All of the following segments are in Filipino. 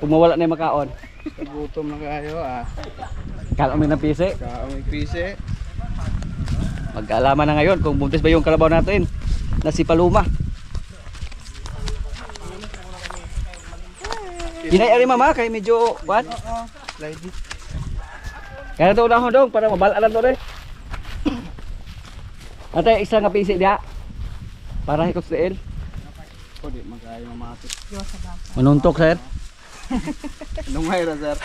Kung mawala na yung makaon. Gutom na kayo ah. Kala mo ng pisi. Kaamay pisi. Mag-aalaman na ngayon kung buntis ba yung kalabaw natin na si Paloma. Ginay-ari mama kay medyo what? Slide. Kaya ito na dong para mabalaan to rin. Ate, isa nga pisi diha. Para hikot sa il. O di magkayo mamatis. Manuntok sir. Lungay ra sir.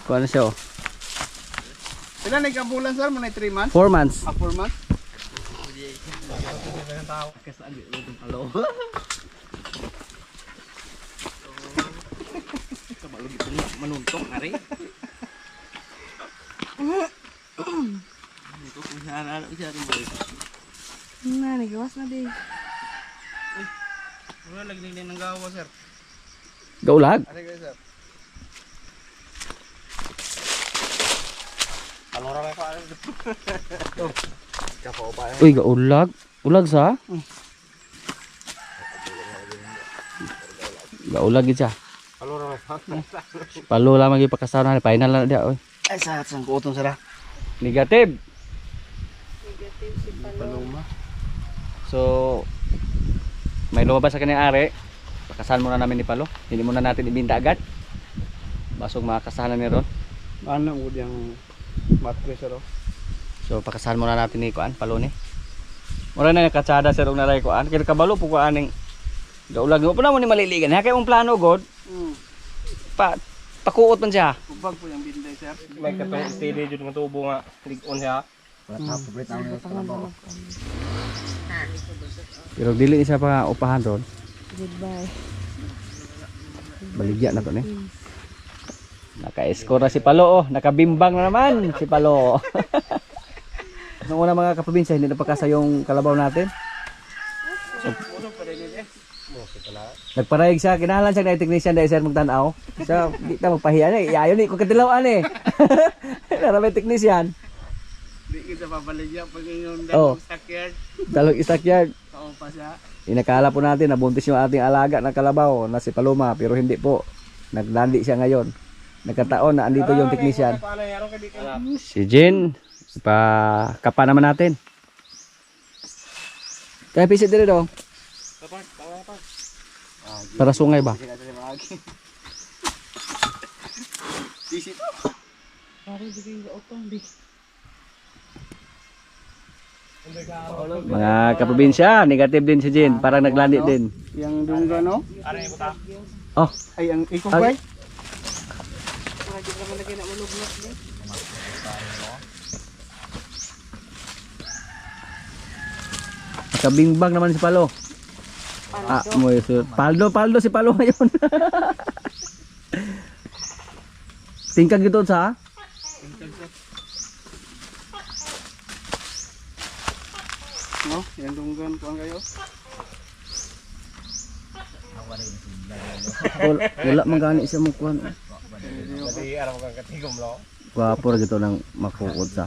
Kuha na siya oh. Pila na ikabulan sir? Muna 3 months? 4 months. 4 months? Manuntok nga rin. Nagawas na din. Wala lagning din ng gawa sir. Gaulag. Ano kayo sir? Uy, gaulag. Ulag sa? Gaulag gid siya. Palo lamang yung pagkasama na. Final na dia. Oy. Ay sa sang kuotong sir. Negative. Negative si Paloma. So, may lumabas sa kanyang ari. Pakasahan muna namin ni Palo. Hindi muna natin ibinta agad. Basog makakasahan ni Ron. Ano mo diyang matri sir? So, pakasahan muna natin ni Kuan, Palo ni. Mura na yung katsada sir, naray Kuan. Kaya kabalo po Kuan ng gaulag. Mo pa naman ni maliligan. Kaya mong plano, God. Pakuot man siya. Kubag po yung binday sir. May katong steady jud nga tubo nga lig-on siya. Pero dili siya pa upahan ron. Goodbye. Baligya na to ni. Naka-score na si Palo oh. Nakabimbang na naman si Palo. Nung una mga kaprobinsya, hindi napakasa yung kalabaw natin. So, nagparayag siya, kinahalan siya na technician dahil sir magtanaw. Siya, di na magpahiya na eh. Ayaw ni, kung katilawan eh. Naramay technician. Di kita pabaligya pag yung Oh. dalawang sakyard. Dalog isakyard. Kao pa siya. Inakala po natin, nabuntis yung ating alaga na kalabaw na si Paloma. Pero hindi po. Naglandi siya ngayon. Nagkataon na andito yung technician. Si Jen, pa-kapa naman natin. Kaya pisit din daw. Para sungay ba? Pisit. Pare bigay ga utong di. Mga kaprobinsya, negative din si Jen. Parang naglandi din. Yang dungga no? Oh, Ay ang ikubay. Para di naman lagi na malugnot di. kabingbang naman si Palo. Ah, mo yun. Paldo si Palo ngayon. Tingkag ito sa? No, yang dunggan kuan kayo. Wala man gani siya mo kuan. Jadi araw kang katigom lo. Gwapo ra gito nang makuod sa.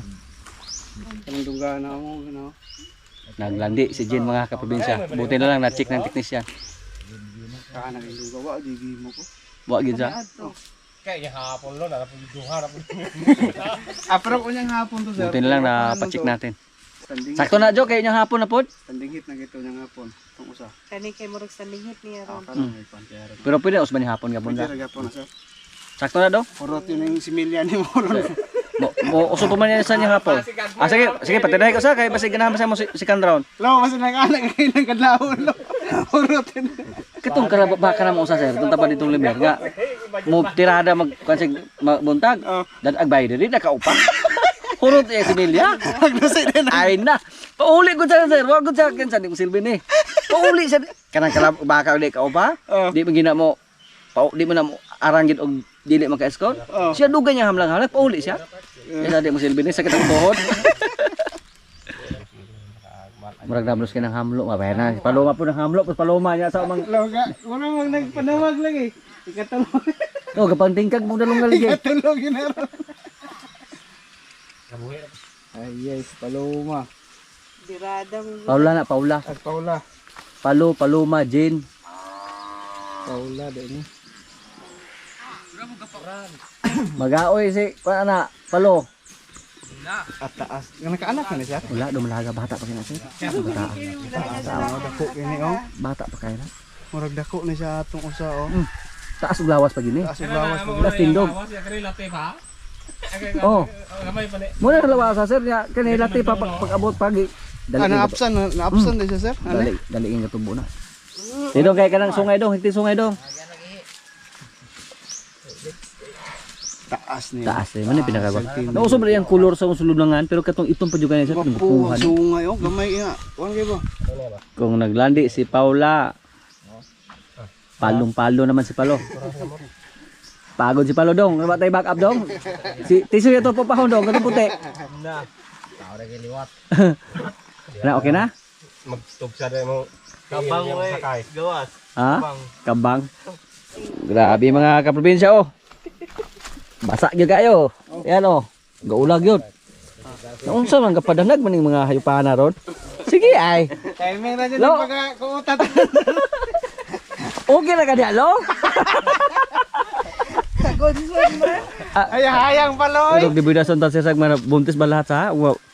Kanang dunggan na mo, no. Naglandi si Jen mga kaprobinsya. Buti na lang na-check ng technician. Kana ang dungga wa gigi mo ko. Wa gid sa. Kaya yung hapon lo na duha na po. Pero kunyang hapon to sir. Buti na lang na-check natin. Standing. Sakto na Jo, kayo niyang hapon na pod. Standing hit na gito nyang hapon. Tong usa. Kani kay murag sandinghit niya ron. Kana may pansera. Pero pwede usban ni hapon gapon Pwede da. ra gapon na sir. Sakto na do. Purot yun yung similya ni mo ron. Mo uso pa man yan sa niyang hapon. Ah sige patinahay ko sa kay basig ganahan sa mo si round. Lo, mas nag-anak kayo ng kadlawon lo. Purot yun. Kitong karaba baka na mo usa sir. Tunta pa ditong limer nga. Mo tirada mag kansig buntag. Dan agbay diri nakaupa. Hurot ya si Milya. Naglusay din. Ay na. Pauli ko sa sir. Wag ko sa akin sa di ko silbi ni. Pauli sa kanang kalab baka uli ka upa. Di mo gina mo di mo na mo aranggit og dili man ka escort. Siya dugay niya hamlang-hamlang pauli siya. Kaya di mo silbi ni sakit ang tuhod. Murag nablos ka ng hamlo, mabaya na. Paloma po ng hamlo, pus paloma niya sa umang... Lo, wala mang nagpanawag lang eh. Ikatulog. No, kapang tingkag mo dalong galigay. Ikatulog yun na ron. Ay, yes, Paloma. Diradang Paula na, Paula. At Paula. Paloma, Jen. Paula din ni. Magaoy si ana palo. At taas. Nga nakaanak na ni sir. Wala dumalaga bata pa kina sir. Bata. Tama dako kini oh. Bata pa kay na. Murag dako ni sa atong usa oh. Taas ug lawas pa gini. Taas ug lawas pa. Las tindog. Oh. Gamay pa ni. Muna na lawas sir nya kani lati pa pag-abot pagi. Na absan din siya sir. Ano? Dali nga tubo na. Dito kay kanang sungay dong, hindi sungay dong. Taas niya. Taas eh, man yung pinakagwan. Nausap na yung color sa sulunangan, pero katong itong padyugan niya, Wapo, pinagpuhan. sungay oh, gamay nga. Kuan kay ba? Kung naglandi si Paula, palong-palo naman si Palo. Pagod si Palo dong, ano ba tayo back up dong? Si tiso ito po pa dong, katong puti. Na. Tao ra liwat. Na, okay na? Mag-stop siya dai mo. Kabang sakay. Gawas. Ha? Kabang. Grabe mga kaprobinsya oh. Basa gyud kayo. Yan oh. Gaulag yun. Naunsa man kapadanag man ning mga hayupana ron? Sige ay. Timing ra jud Lo. pagkuutat. Okay na ka diya, lo? Ay hayang paloy. Pero gibida sa tanse sag mga buntis ba lahat sa?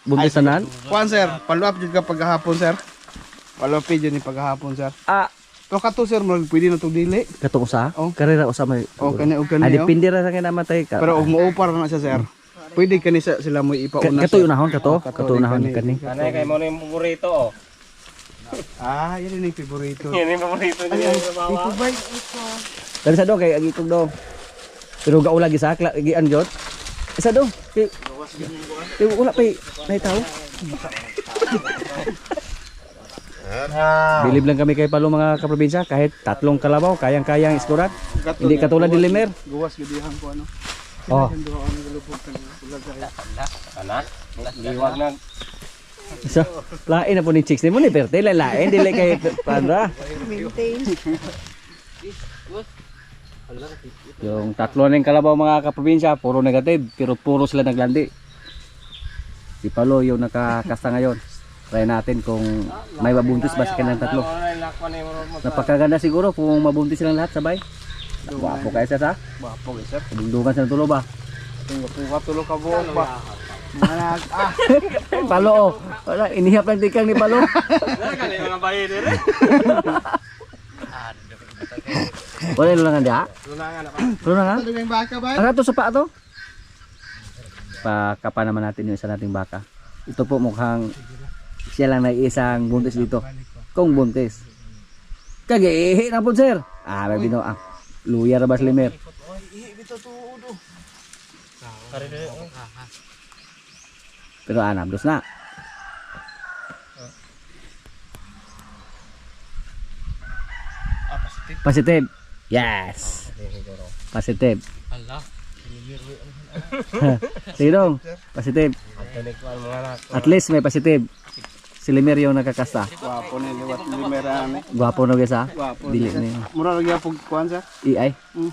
Buntis tanan? Kuan sir, follow up jud ka paghapon sir. Follow up jud ni paghapon sir. Ah, To kato sir, murag pwede na tong dili. katong usa? Oh. Karera usa may. O kani og Ah, kani oh. depende ra sa kinamatay ka. Pero og moopar na siya sir. Pwede kani sila mo ipauna. Kato unahon kato, kato unahon kani. Kanay kay mo ni paborito oh. Ah, yan yung favorito. Yan yung paborito niya sa bawa. Dari sa do kay agitog do. Pero gaulag isa gian jud. Isa do. Kay wala pa nahitaw. Bilib lang kami kay Palo mga kaprobinsya kahit tatlong kalabaw kayang-kayang iskoran. Hindi katulad ni Limer. Gawas gidihan ko ano. Oh. Ana. Liwag na. So, lain na po ni chicks ni mo ni Perte lain dili kay Pandra. Yung tatlo ning kalabaw mga kaprobinsya puro negative pero puro sila naglandi. Si Palo yung nakakasta ngayon. Try natin kung may mabuntis ba sa kanilang tatlo. Napakaganda siguro kung mabuntis silang lahat sabay. Wapo kayo sa Bapo guys sir. Dugdugan sa tulo ba? Puha tulo ka buok ba. Manag Palo oh. Wala, inihap lang tikang ni Palo. Kanay mga bayi dire. Wala lulangan dia. Lunangan na pa. Lulangan? Ano yung baka ba? Ano to sa pa to? Pakapa naman natin yung isa nating baka. Ito po mukhang siya lang na isang buntis dito. Kung buntis. Kagaihi na po sir. Ah, may bino ah. Luya ra bas Limer. Pero anabdos na. Positive. Yes. Positive. Allah. Sige dong. Positive. Tanik pa mga anak. At least may positive. Si Limer yung nakakasta. Wapo ni liwat limeran eh. Gwapo no guys ha. Wapo. Dili ni. Mura lagi apog kuan sir. Iay. Mm.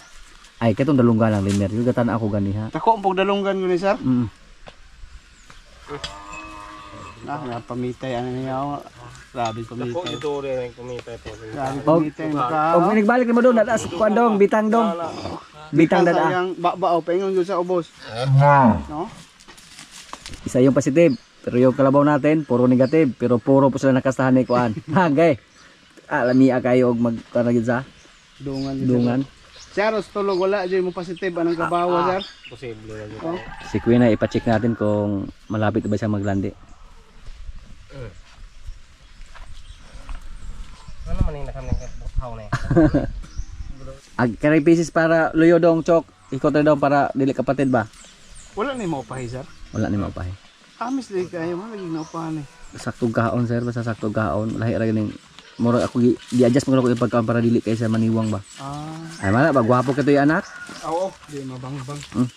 Ay katong dalunggan lang Limer. Yung gatan ako gani ha. Tako ang pagdalunggan ko ni sir. Mm. Nga pamitay ano niya ako. Grabe Ko pamitay. dito rin kumita po. Grabe pamitay Og nagbalik mo doon natas kuan dong bitang dong. Bitang dada. Sayang ba paingon gyud sa ubos. No? Isa yung positive. Pero yung kalabaw natin puro negative. Pero puro po sila nakastahan ni kuan. Hagay. Lamia kayo og magkanagid sa Dungan. dungan. Sir, tulog wala dyan mo positive anong kabawa sir. Posible na dito. Oh. Si Queen na ipa-check natin kung malapit ba siya maglandi. Ano man yung nakamang buthaw na Ag kanay pieces para luyo dong chok. Ikot na dong para dili kapatid ba? Wala ni mo pahi sir. Wala ni mapahay. Amis di kayo man lagi naupahan eh. Saktong kaon sir basta saktong kaon. Lahi ra ganing mura ako gi-adjust mo ko yung pagkaon para dili kay sa maniwang ba. Ah, Ay mana ba gwapo ka to yung anak? oo, di mabang-bang. Hmm.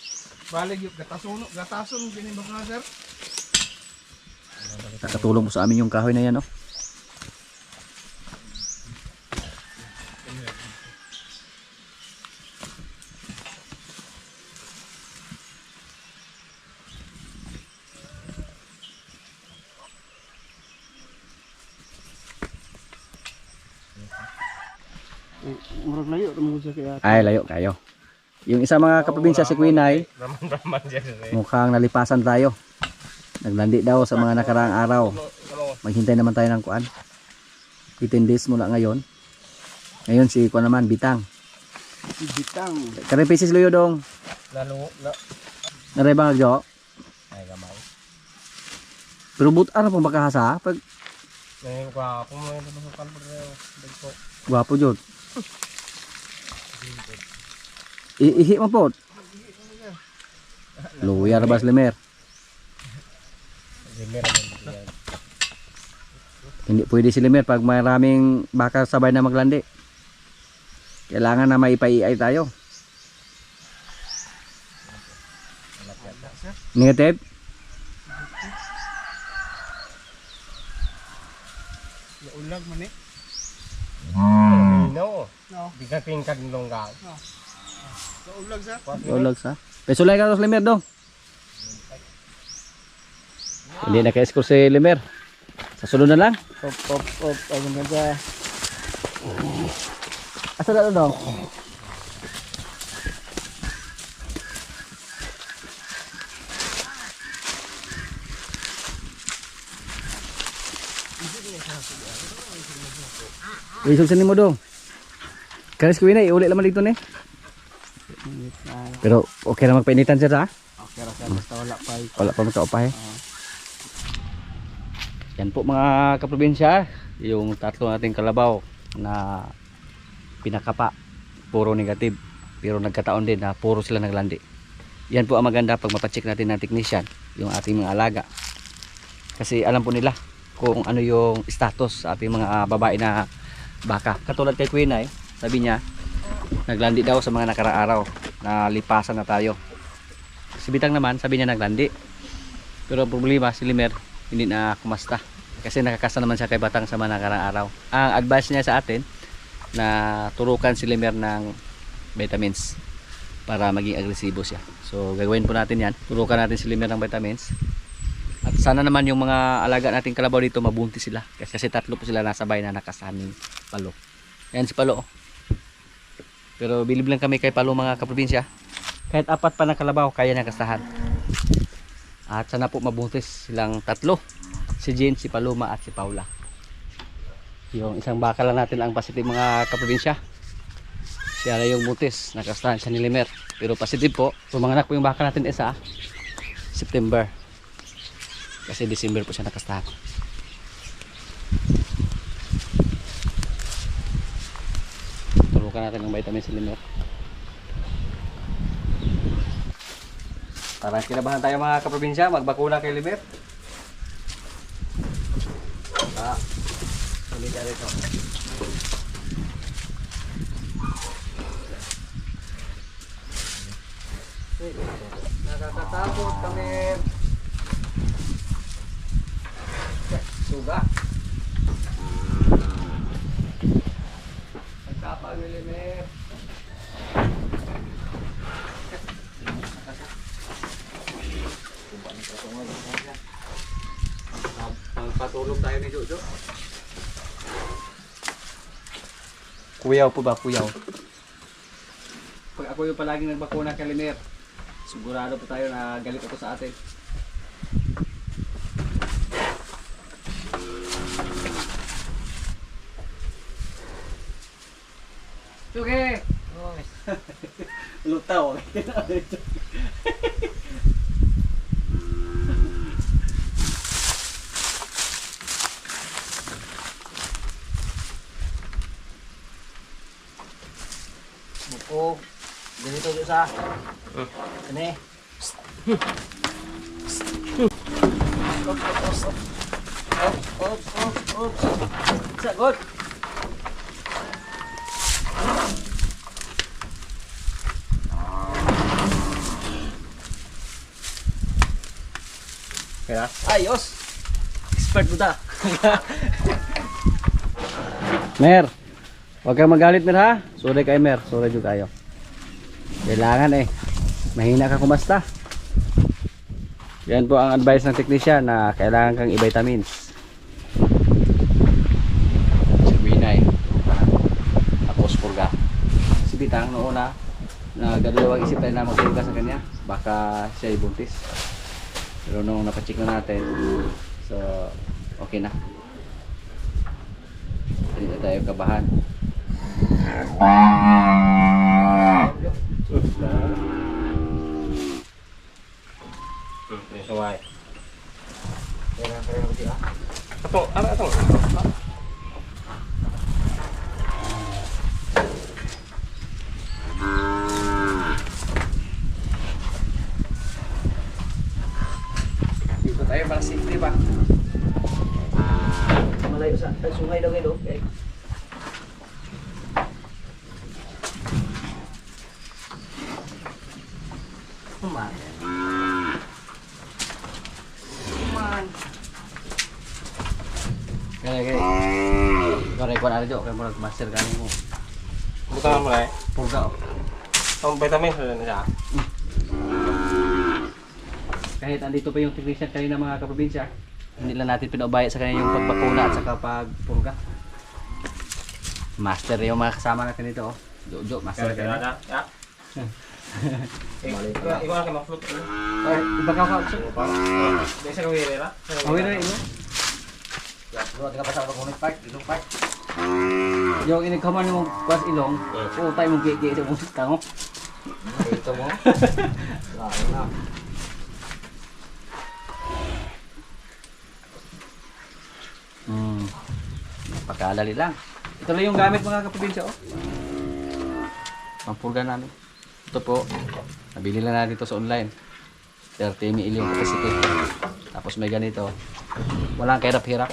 Bali gyud gatason gini ba nga sir? Nakatulong po sa amin yung kahoy na yan oh. Murag layo mo siya kaya. Ay, layo kayo. Yung isa mga kaprobinsya si Quinay, Raman dyan eh. mukhang nalipasan tayo. Naglandi daw sa mga nakaraang araw. Maghintay naman tayo ng kuan. 15 days mula ngayon. Ngayon si kuan naman, Bitang. Bitang. Kare pieces luyo dong. Lalo, Naray bang agyo? ay gamay. Pero buta na pong makahasa. Pag Ngayon ko ako mo yung pasukan po rin. Dagpo. gwapo jud. Ihi mo po. Luyar bas limer. Limer naman yan. Hindi pwede si limer pag maraming baka sabay na maglandi. Kailangan na maipaiay tayo. Negative? Ulag man eh. No. No. Di ka tingkad ng longgang. Ulag sa. Ulag sa. Pesulay ka sa limer dong. Hindi na ka-score si limer. Sa sunod na lang. Op. Ang ganda. Asa na dong? Isog sa nimo dong. Kanis ko na iuli naman dito ni. Pero okay na magpainitan siya ha? Okay ra sa basta wala pa. Wala pa magkaupay. Yan po mga kaprobinsya, yung tatlo nating kalabaw na pinakapa, puro negative. Pero nagkataon din na puro sila naglandi. Yan po ang maganda pag mapacheck natin ng technician, yung ating mga alaga. Kasi alam po nila kung ano yung status sa ating mga babae na baka. Katulad kay Queen ay, sabi niya, naglandi daw sa mga nakaraang araw na lipasan na tayo. Si Bitang naman, sabi niya naglandi. Pero ang problema, si Limer, hindi na kumasta. Kasi nakakasa naman siya kay Batang sa mga nakaraang araw. Ang advice niya sa atin, na turukan si Limer ng vitamins para maging agresibo siya. So gagawin po natin yan. Turukan natin si Limer ng vitamins. At sana naman yung mga alaga nating kalabaw dito mabuntis sila. Kasi tatlo po sila nasabay na nakasaming palo. Yan si Palo. Pero bilib lang kami kay Palo mga kaprobinsya. Kahit apat pa na kalabaw kaya na kasahan. At sana po mabuntis silang tatlo. Si Jane, si Paloma at si Paula. Yung isang baka lang natin ang positive mga kaprobinsya. Siya na yung buntis. Nakastahan siya ni Limer. Pero positive po. Pumanganak po yung baka natin isa. September. Kasi December po siya nakastahan. Turukan natin ng vitamin si Limer. Parang kinabahan tayo mga kaprobinsya. Magbakuna kay Limer. Ulit na rito. Nakakatakot kami. Suga. Pagkapag ni Limer. Pagpatulog tayo ni Jojo. Kuyaw po ba? Kuyaw. Pag ako yung palaging nagbakuna kay Limer, sigurado po tayo na galit ako sa atin. Suge! Lutaw. Buko. Ganito dito sa. Ini. Op. Sagot. Kaya, ayos. Expert po ta. Mer. Huwag kang magalit Mer ha. Sorry kay Mer. Sorry juga kayo. Kailangan mahina ka kumasta. Yan po ang advice ng technician na kailangan kang i-vitamins. Si Winay. Tapos purga. Bitang noon na nagdadalawang isip tayo na magpulga sa kanya. Baka siya ay buntis. Pero nung napacheck na natin, so okay na. Hindi na tayo kabahan. Saway. Atong, atong. Dito tayo para safety ba? Malayo sa sungay daw ngayon. Okay. Kuman. Kaya. Kaya kuan ada jo kay murag master kani mo. Bukan mo na eh. Purga. Ang vitamin sa siya. Kahit andito pa yung technician kanina mga kaprobinsya, hindi lang natin pinaubayad sa kanya yung pagbakuna at saka pagpurga. Master yung mga kasama natin dito. Oh. Jojo, master ka na. Ya. Ikaw na kay ma-float. Ay, iba ka ka. Desa ka wira. Awin na ino. Ya, dua tiga pasang pagkunit part, ilong part. Yung inigkaman mo kwas ilong, utay mo gigi sa musik tango. Ito mo. Lalo na. Napakadali lang. Ito lang yung gamit mga kaprobinsya oh. Pampurga namin. Ito po. Nabili lang natin ito sa online. 30 ml yung capacity. Tapos may ganito. Walang kahirap-hirap.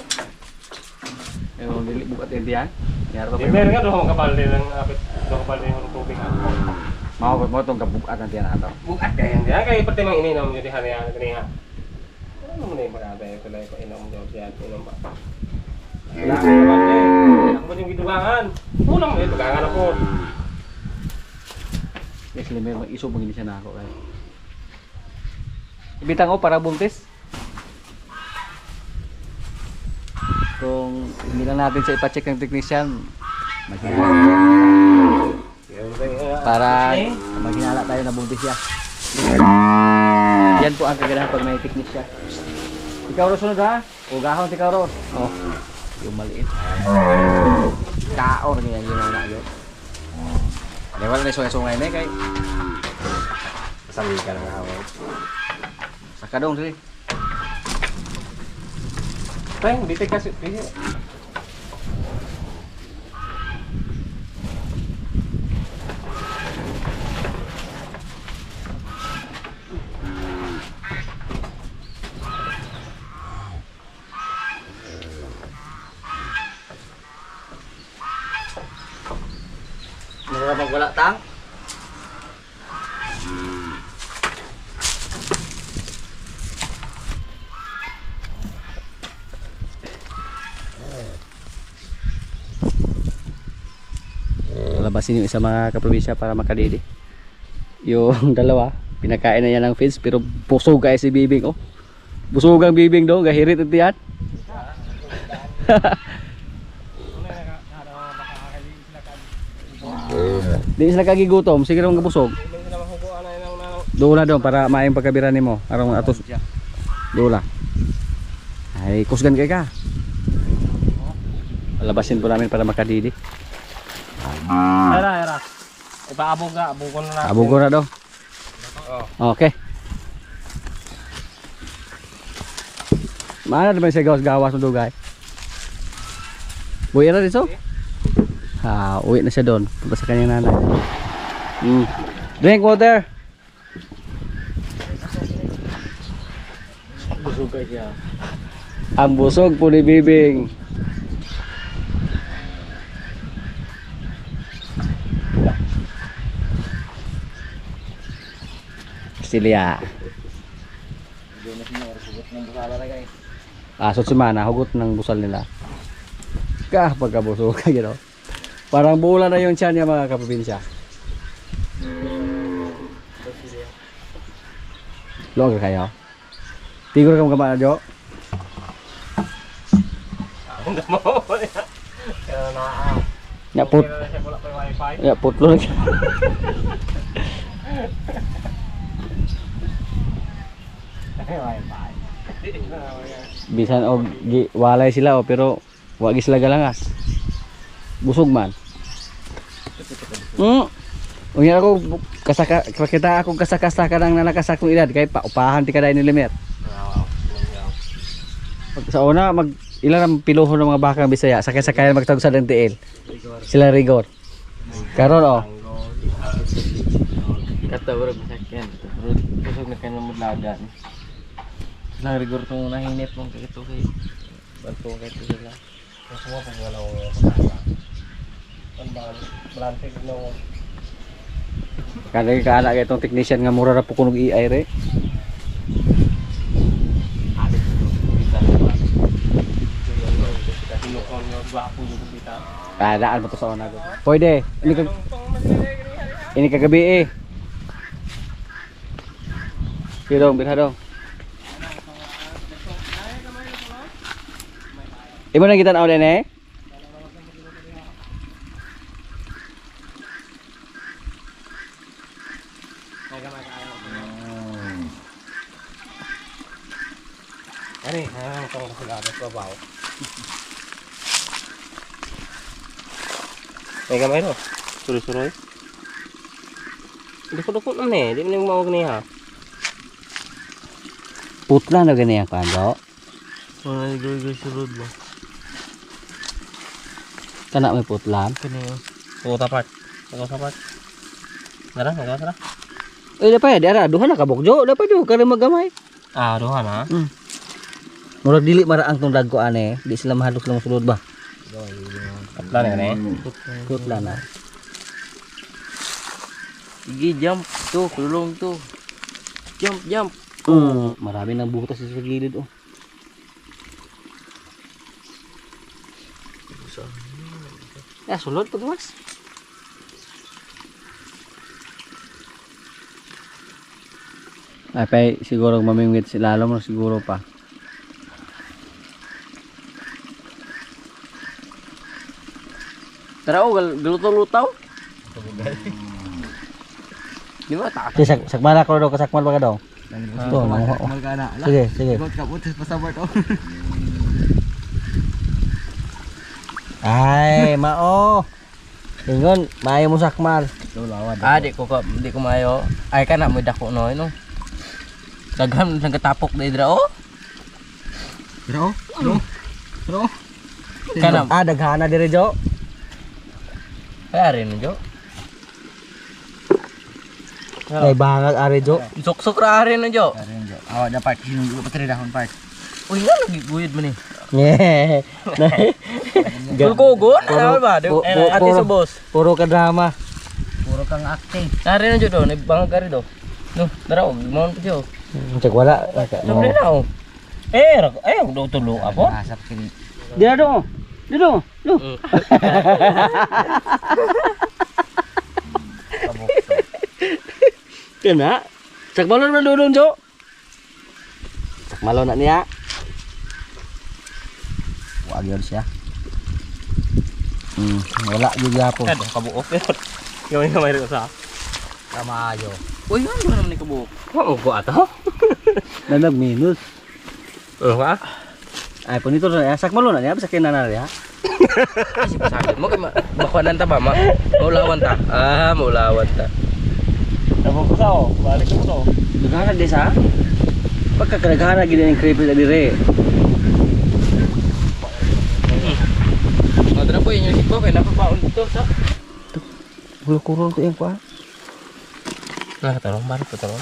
Yung dili bukat din yan. Meron pa Meron nga doon kapal din ng apit. Doon kapal din ng tubig. Mau itong kabukat natin ato. Bukat kaya hindi. Kaya pati mang ininom yung dihan yan. Kaniha. Ano mo na yung pag-abay? Ito lang yung inom daw siya. Inom ba? Wala ka naman eh. Ako yung gidugangan. Unang eh. Dugangan ako. Yes, may iso mong siya na ako kaya. Ibitang ko para buntis. Kung hindi lang natin sa ipacheck ng technician, maghinala. Para maghinala tayo na buntis siya. Yan po ang kagandahan pag may technician. Ikaw ro sunod ha? Ugahon ikaw ro. Oh, yung maliit. Kaor niya yun na yun. Lewat na sungay-sungay na kay. Sabi ka lang ako. Saka dong sini. Teng, di kasi. Kapag wala tang. Labasin yung isa mga kaprobinsya para makadidi. Yung dalawa, pinakain na yan ng feeds pero busog guys si Bibing oh. Busog ang Bibing do, gahirit ito yan. Di sila kagigutom, sige naman kabusog. Dula doon para maayong pagkabiran nimo. Arong atos. Dula. Ay, kusgan kay ka. Labasin po namin para makadidi. Era. Ipaabog ka, abukon na. Abog na daw. Okay. Mana naman siya gawas-gawas ng dugay. Buhay na dito? Ha, uwi na siya doon. Punta sa kanyang nanay. Drink water. Busog ka siya. Ang busog po ni Bibing. Stilia. Asot sumana, hugot ng busal nila. Pagkabusog ka gino. Parang bulan na yung tiyan niya mga kaprobinsya. Luwag ka kayo. Tigor ka mga Jo. Ang damo. Kaya na. Ya put. Kira na siya wala pa yung wifi. Ya putlo lagi. Wifi. Bisan og walay sila pero wa gi sila galangas. Busog man. Unya ako kita ako kasaka nang nalakasak ng edad kay paupahan ti kada ni limit. Sa una mag ilan ang piluho ng mga baka Bisaya sakay-sakay magtawag sa DNTL. Sila rigor. Karon oh. Kata urag sakyan. Kusog na kayo mudlagan. Lang rigor tong nahinip mong kito kay banto kay sila. Semua pag wala ko kasama. Malantig na ako. Kada ka anak itong technician nga mura ra po kunog AI re. Tinukon nyo, gwapo nyo kita. Daan mo to sa una ko. Pwede. Ini kagabi eh. Sige dong, bilha dong. Imo na kita na ulit eh. Ani, itong kasigado sa babaw. May kamay no? Suroy-suroy. Dukot-dukot naman eh, di mo nang mawag niya. Putla na gani ang kando. Wala rigor sulod mo. Kana may putlan. Kani Oo, tapat. Ako tapat. Nara, nara. Eh dapat ya, ada duha na kabogjo, dapat yo kada magamay. Ah, duha na. Murag dili maraang tong dagko ane, di sila mahadlok lang sulod ba. Kaplan na eh. Putla na. Sige, jump to, kulong to. Jump. Marami nang butas sa gilid oh. Sulod pag mas. Ay pa siguro mamingwit sila lalo mo siguro pa. Tara o, galutaw-lutaw. Di ba, takot. Sakmala ko daw, kasakmal ba ka daw? Ito, nanguha. Sige, sige. Ay, mao. Ingon, maayo mo sakmal. Di ko mayo. Ay ka na, may dako no, no. Daghan lang katapok na idra o. Pero Kana, Daghana dire jo. kaya rin jo. Ay bangag are jo. Sok-sok ra rin jo. awak dapat hinunggu patri dahon part. Uy, nga lagi guyod mo ni. Nye. Gulkogon, ano ba? Ate sa boss. Puro ka drama. Puro kang acting. Ari na jo do, nagbangag ka rin do. No, daraw, gimawon pa jo. Cek wala. Sabi na o. Ako daw tulo ako. Asap kini. Dia dong. Dia dong. Lu. Kena. Cek balon na dulun jo. Cek malon na niya. Wag yun siya. Wala juga po. Kada kabuok yun. Gawin ka mayroon sa. Kamayo. Uy, nga naman ni kabuok. Oo, buat ato. Nanag minus. Ka? Ay punito na ya. Sak malon na niya. Sakin na na ya. Kasi pasagod mo kay bakwanan ta ba ma? Maulawan ta. Maulawan ta. Tapos ko sa o. Balik ko to. Dagana desa. Pagkakadagana gid ang creepy sa dire. Madra po yung sikbo kay napapaon dito sa. Bulo kurong to yung kwa. Tarong balik ko tarong.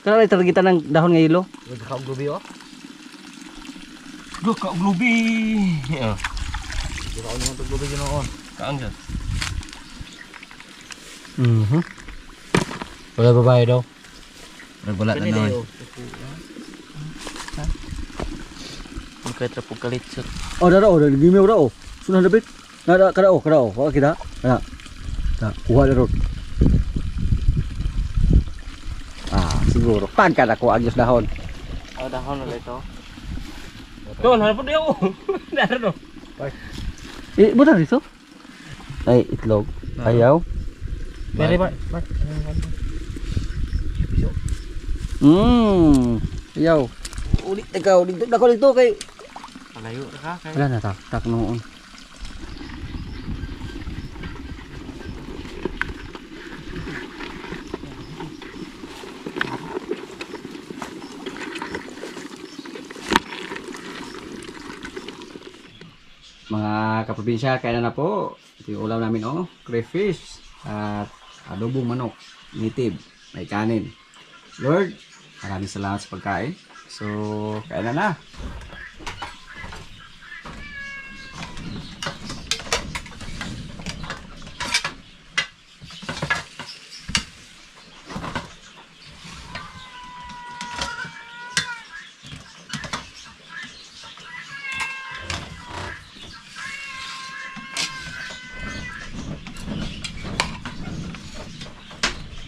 Tara lay targitan ng dahon nga ilo. Nagkakagubi oh. Duh, kak glubi. Di ba ako naman taglubi ginoon. Kaang dyan. Wala babae daw. Wala na naman. Pagkait ra pagkalitsot. Oh, dara oh, gimi ora oh. Sunah debit. Nada kada oh. Wa kita. Kana. Ta, kuha daro. Siguro. Pagka na ko agyos dahon. Dahon na ito. Doon, hanap po diyo. Dara no. Buta dito? Ay, itlog. Ayaw. Pwede ba? Ayaw. Ulit ikaw, dito kay... Palayo na ka. Wala na, tak noon. Mga kaprobinsya, kaya na po. Ito yung ulam namin, crayfish at adobong manok, native, may kanin. Lord, maraming salamat sa pagkain. So, kaya na.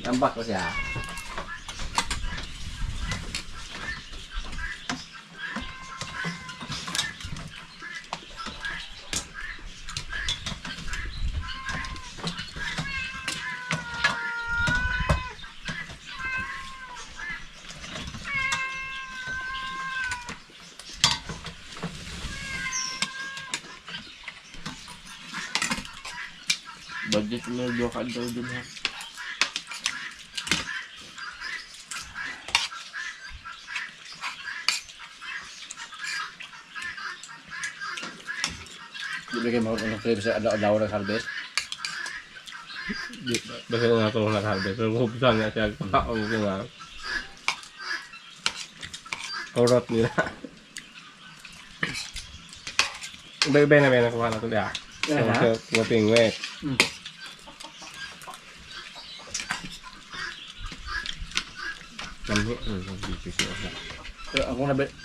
Tambak ko siya. Budget mo 2 ka daw din ha. Di ba kayo mga crayfish sa adaw ng harvest? Basta nga ito nag-harvest. Pero hubusan nga siya. Pakaong ko nga. Kurot nila. Iba-iba na may nakuha na ito diya. Mga pingwet.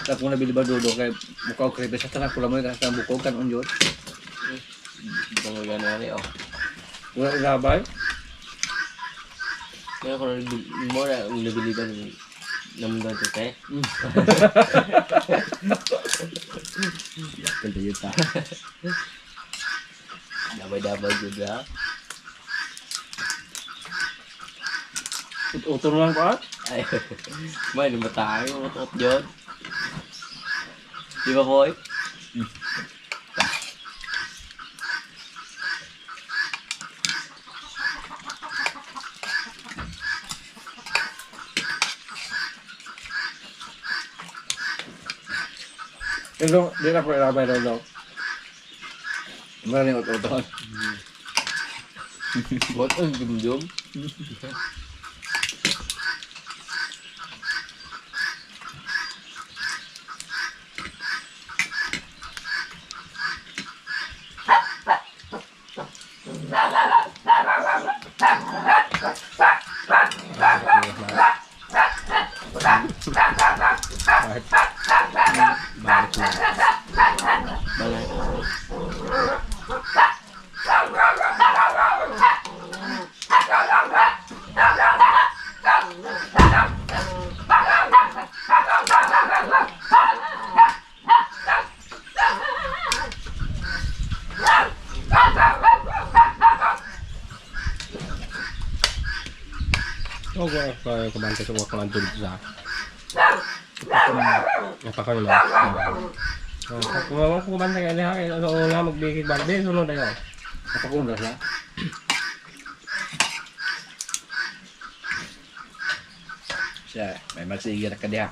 Ako nabili ba dodo kay bukaw crayfish sa tanan ko lang mo kasi bukog kan unjot. Mga gano'n oh. Wala ilabay. Kaya ko mo na nabili ba ng ganito te? Kanta yuta. Dabay-dabay juga. Utol lang ko Ay, may lima tayo. Utot yun. Di ba, boy? Pero di na ko ilabay daw. Maraming utol. Buat ang jum-jum. Oh, gua kebantu semua kelanjur besar. Napaka naman. Kung ako kebantu kaya liha kaya nga magbigay barbe sunod ayo. Napakunda siya. Siya, may magsige na ka diha.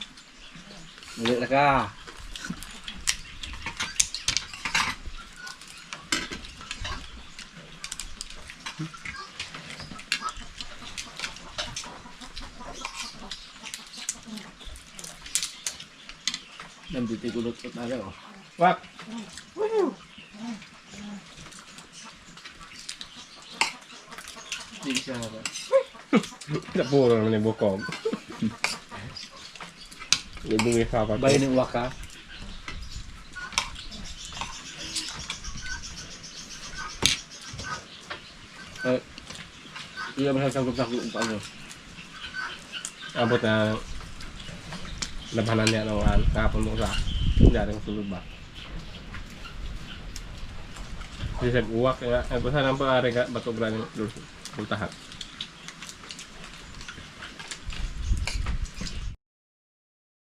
Uli na ka. Nandito kulot ko tayo. Wak. Hindi siya nga. Napuro naman yung bukog. Ibungi ka pa. Bayan ng waka. Iya masang sanggup-sanggup paano. Abot na labanan niya ng kahapon mo sa hindi rin sulod ba. Kasi sa uwak nga, ay basta nang pare ka bato brand pultahan.